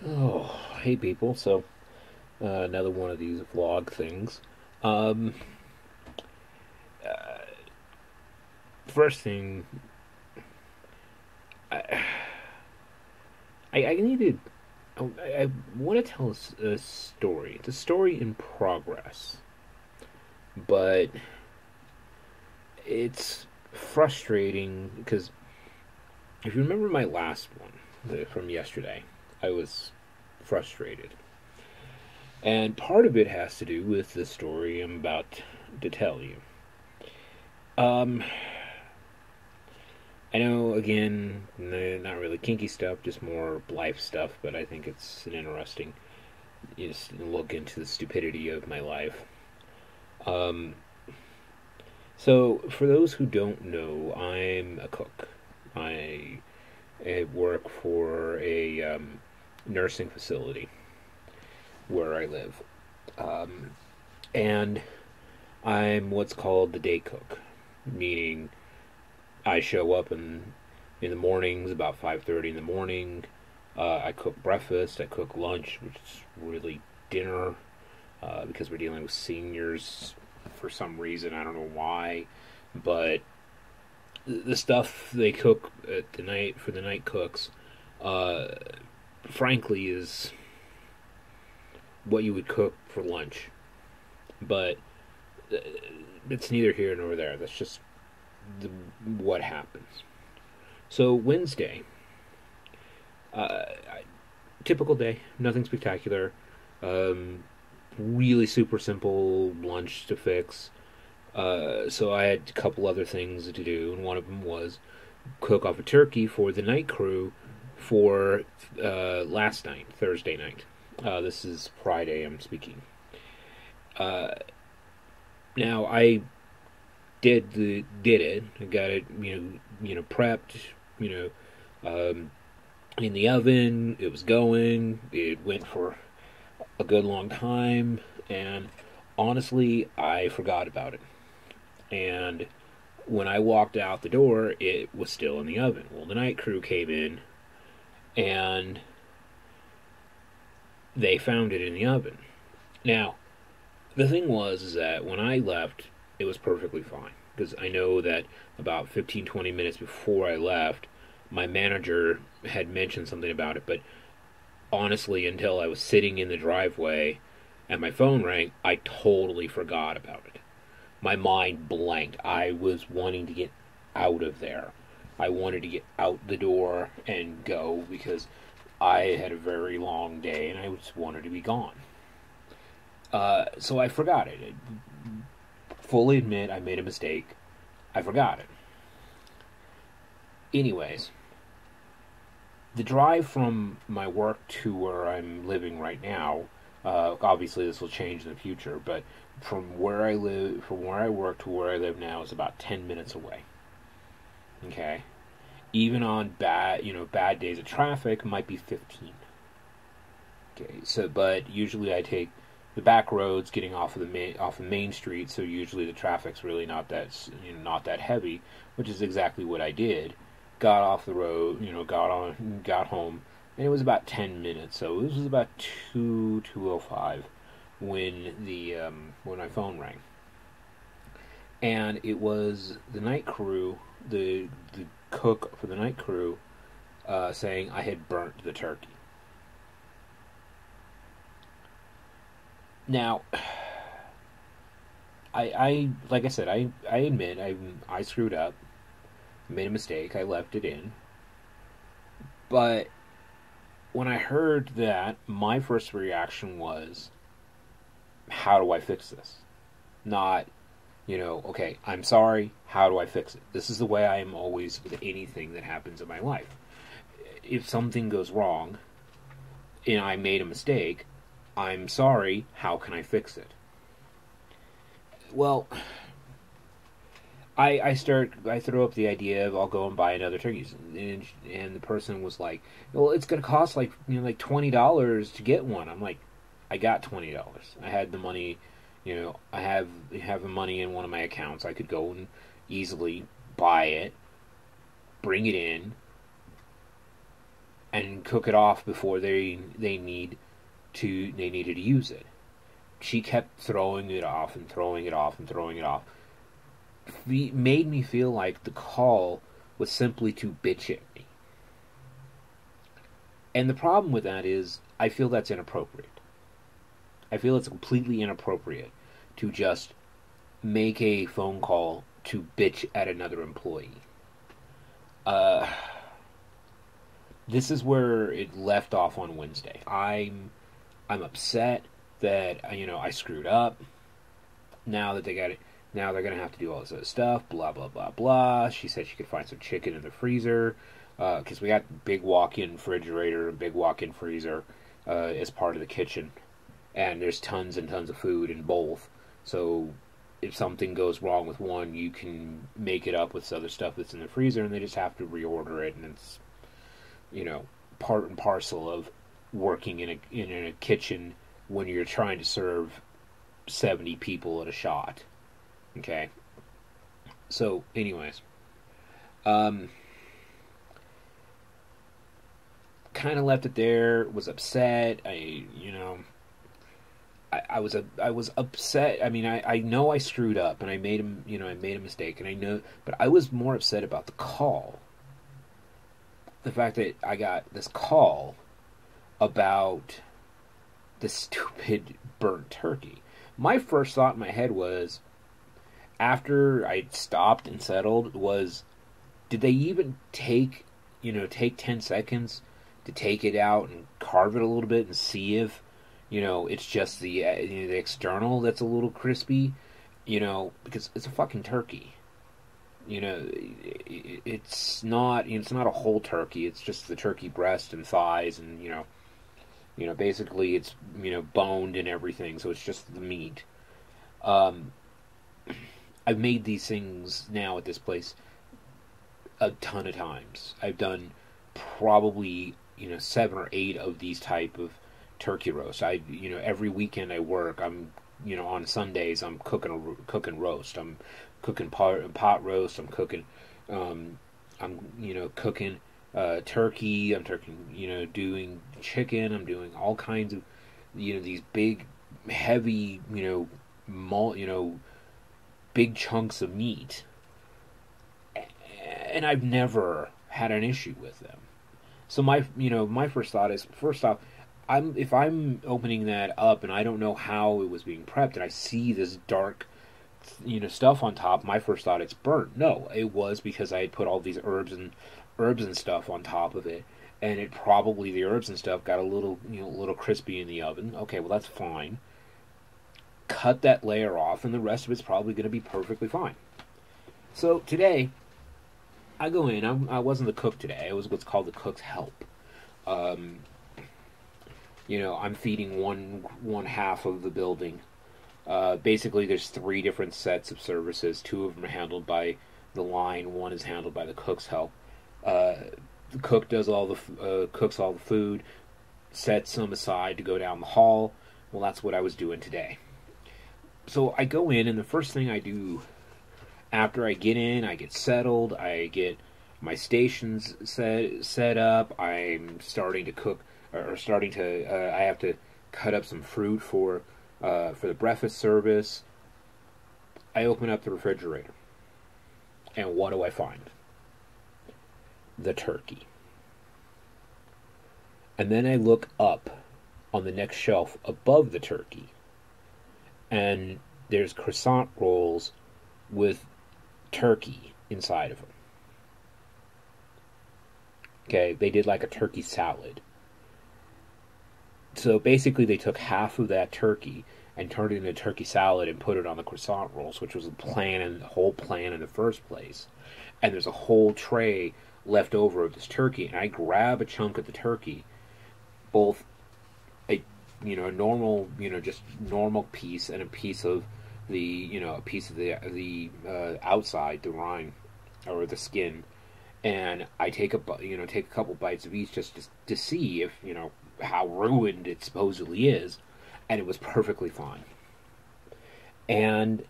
Oh, hey people. Another one of these vlog things. Um, First thing, I, I need to. I want to tell a story. It's a story in progress, but it's frustrating because if you remember my last one from yesterday, I was frustrated, and part of it has to do with the story I'm about to tell you. Um, I know, again, not really kinky stuff, just more life stuff, but I think it's an interesting look into the stupidity of my life. Um, for those who don't know, I'm a cook. I, I work for a nursing facility where I live. Um, and I'm what's called the day cook, meaning I show up in the mornings about 5:30 in the morning. I cook breakfast. I cook lunch, which is really dinner, because we're dealing with seniors for some reason. I don't know why, but the stuff they cook at the night for the night cooks, uh, frankly, is what you would cook for lunch. But uh, it's neither here nor there. That's just what happens. So Wednesday, uh, typical day, nothing spectacular. Um, Really super simple lunch to fix. So I had a couple other things to do, and one of them was cook off a turkey for the night crew for last night, Thursday night. This is Friday. I'm speaking. Uh, Now I did it. I got it. Prepped. You know, in the oven. It was going. It went for a good long time, and honestly, I forgot about it. And when I walked out the door, it was still in the oven. Well, the night crew came in, and they found it in the oven. Now, the thing was is that when I left, it was perfectly fine because I know that about 15, 20 minutes before I left, my manager had mentioned something about it, but honestly, until I was sitting in the driveway and my phone rang, I totally forgot about it. My mind blanked. I was wanting to get out of there. I wanted to get out the door and go because I had a very long day and I just wanted to be gone. So I forgot it. Fully admit I made a mistake. I forgot it. Anyways, the drive from my work to where I'm living right now, obviously this will change in the future, but from where I work to where I live now is about 10 minutes away. Okay, even on bad days of traffic, it might be 15. Okay, so but usually I take the back roads getting off the main street, so usually the traffic's really not that heavy, which is exactly what I did. Got off the road, got home, and it was about 10 minutes. So this was about 2:05 when when my phone rang, and it was the night crew, the cook for the night crew, saying I had burnt the turkey. Now, I like I said, I admit I screwed up, made a mistake. I left it in, but when I heard that, my first reaction was, how do I fix this? Not, okay, I'm sorry, how do I fix it? This is the way I am always with anything that happens in my life. If something goes wrong and I made a mistake, I'm sorry, how can I fix it? Well, I throw up the idea of I'll go and buy another turkey, and the person was like, well, it's gonna cost like $20 to get one. I'm like, I got $20. I had the money, I have the money in one of my accounts. I could go and easily buy it, bring it in, and cook it off before they needed to use it. She kept throwing it off and throwing it off and throwing it off. Made me feel like the call was simply to bitch at me. And the problem with that is, I feel that's inappropriate. I feel it's completely inappropriate to just make a phone call to bitch at another employee. Uh, this is where it left off on Wednesday. I'm upset that I screwed up. Now that they got it, now they're gonna have to do all this other stuff. Blah blah blah blah. She said she could find some chicken in the freezer because we got big walk-in refrigerator, big walk-in freezer as part of the kitchen, and there's tons and tons of food in both. So if something goes wrong with one, you can make it up with other stuff that's in the freezer, and they just have to reorder it, and it's part and parcel of working in a kitchen when you're trying to serve 70 people at a shot. Okay. So, anyways, kind of left it there. Was upset. I was upset. I mean, I know I screwed up and I made I made a mistake, and I know, but I was more upset about the call. The fact that I got this call about the stupid burnt turkey. My first thought in my head was, after I stopped and settled, was, did they even take 10 seconds to take it out and carve it a little bit and see if, it's just the external that's a little crispy, because it's a fucking turkey. It's not a whole turkey. It's just the turkey breast and thighs, and basically it's boned and everything. So it's just the meat. I've made these things now at this place a ton of times. I've done probably 7 or 8 of these type of turkey roasts. Every weekend I work, I'm on Sundays I'm cooking roast. I'm cooking pot roast. I'm cooking cooking turkey. I'm doing chicken. I'm doing all kinds of these big heavy big chunks of meat, and I've never had an issue with them. So my first thought is, first off, if I'm opening that up and I don't know how it was being prepped, and I see this dark stuff on top, my first thought, it's burnt. No, it was because I had put all these herbs and stuff on top of it, and it probably, the herbs and stuff got a little crispy in the oven. Okay, well, that's fine. Cut that layer off, and the rest of it's probably going to be perfectly fine. So today, I go in. I wasn't the cook today. I was what's called the cook's help. I'm feeding one half of the building. Basically, there's 3 different sets of services. 2 of them are handled by the line. 1 is handled by the cook's help. The cook does cooks all the food, sets some aside to go down the hall. Well, that's what I was doing today. So I go in, and the first thing I do after I get in, I get settled, I get my stations set up, I'm starting to cook, I have to cut up some fruit for the breakfast service. I open up the refrigerator, and what do I find? The turkey. And then I look up on the next shelf above the turkey, and there's croissant rolls with turkey inside of them. Okay, they did like a turkey salad. So basically they took half of that turkey and turned it into turkey salad and put it on the croissant rolls, which was the whole plan in the first place. And there's a whole tray left over of this turkey, and I grab a chunk of the turkey, both a normal just normal piece, and a piece of the outside, the rind or the skin, and I take a couple bites of each just to see if how ruined it supposedly is, and it was perfectly fine. And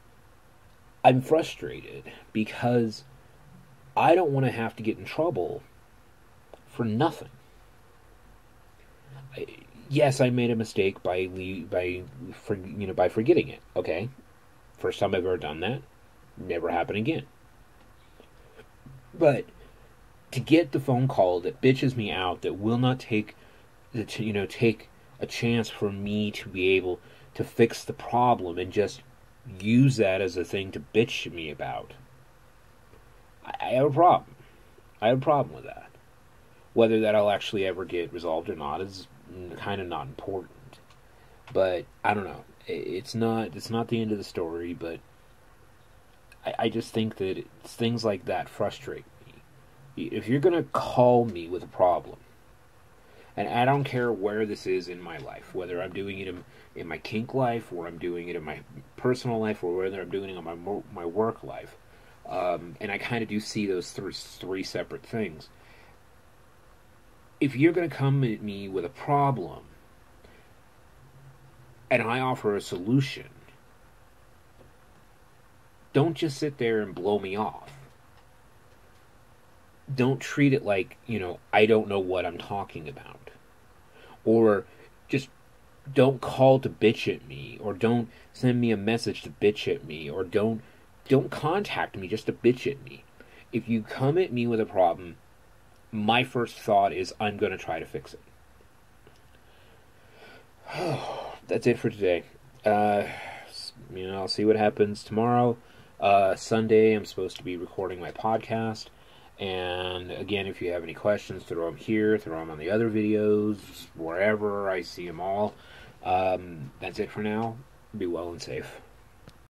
I'm frustrated because I don't want to have to get in trouble for nothing. Yes, I made a mistake by forgetting it. Okay, first time I've ever done that. Never happen again. But to get the phone call that bitches me out, that will not take a chance for me to be able to fix the problem and just use that as a thing to bitch me about, I have a problem. I have a problem with that. Whether that'll actually ever get resolved or not is kind of not important. But I don't know. It's not the end of the story. But I just think that things like that frustrate me. If you're gonna call me with a problem, and I don't care where this is in my life, whether I'm doing it in my kink life, or I'm doing it in my personal life, or whether I'm doing it in my work life, and I kind of do see those three separate things. If you're going to come at me with a problem and I offer a solution, don't just sit there and blow me off. Don't treat it like, I don't know what I'm talking about. Or just don't call to bitch at me, or don't send me a message to bitch at me, or don't contact me just to bitch at me. If you come at me with a problem, my first thought is I'm going to try to fix it. That's it for today. I'll see what happens tomorrow. Sunday, I'm supposed to be recording my podcast. And again, if you have any questions, throw them here, throw them on the other videos, wherever. I see them all. That's it for now. Be well and safe.